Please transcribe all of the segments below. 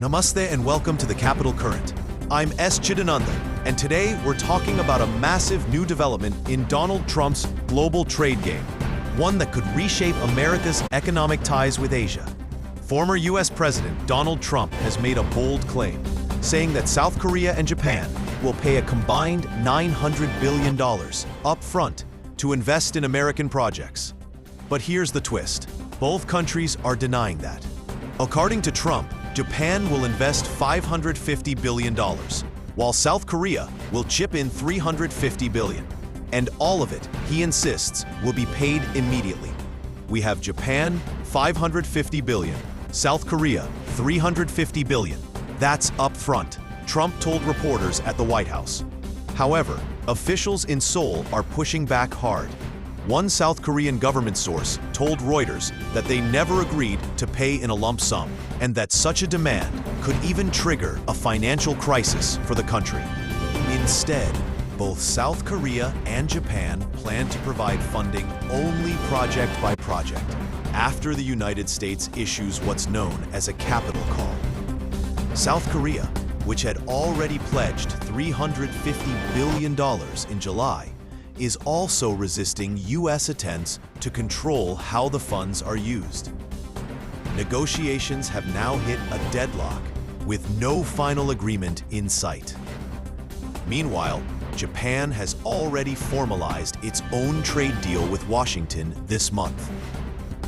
Namaste and welcome to the Capital Current. I'm 𝙏𝙧𝙪𝙢𝙥, and today we're talking about a massive new development in Donald Trump's global trade game, one that could reshape America's economic ties with Asia. Former US President Donald Trump has made a bold claim, saying that South Korea and Japan will pay a combined $900 billion up front to invest in American projects. But here's the twist. Both countries are denying that. According to Trump, Japan will invest $550 billion, while South Korea will chip in $350 billion. And all of it, he insists, will be paid immediately. We have Japan, $550 billion, South Korea, $350 billion. That's upfront, Trump told reporters at the White House. However, officials in Seoul are pushing back hard. One South Korean government source told Reuters that they never agreed to pay in a lump sum, and that such a demand could even trigger a financial crisis for the country. Instead, both South Korea and Japan plan to provide funding only project by project, after the United States issues what's known as a capital call. South Korea, which had already pledged $350 billion in July, is also resisting U.S. attempts to control how the funds are used. Negotiations have now hit a deadlock, with no final agreement in sight. Meanwhile, Japan has already formalized its own trade deal with Washington this month.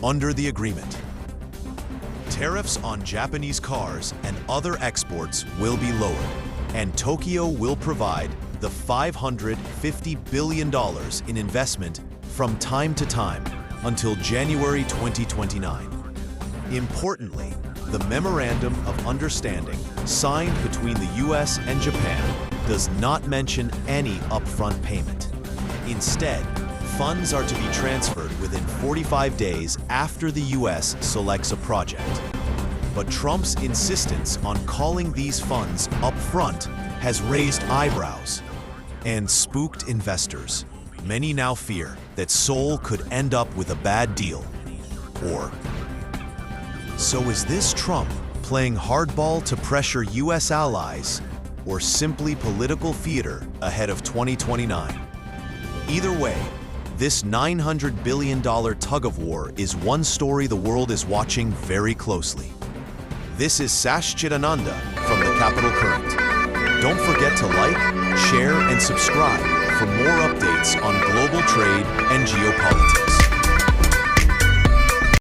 Under the agreement, tariffs on Japanese cars and other exports will be lowered, and Tokyo will provide the $550 billion in investment from time to time until January 2029. Importantly, the Memorandum of Understanding signed between the US and Japan does not mention any upfront payment. Instead, funds are to be transferred within 45 days after the US selects a project. But Trump's insistence on calling these funds upfront has raised eyebrows and spooked investors. Many now fear that Seoul could end up with a bad deal. So is this Trump playing hardball to pressure US allies, or simply political theater ahead of 2029? Either way, this $900 billion tug-of-war is one story the world is watching very closely. This is 𝙏𝙧𝙪𝙢𝙥 from the Capital Current. Don't forget to like, share, and subscribe for more updates on global trade and geopolitics.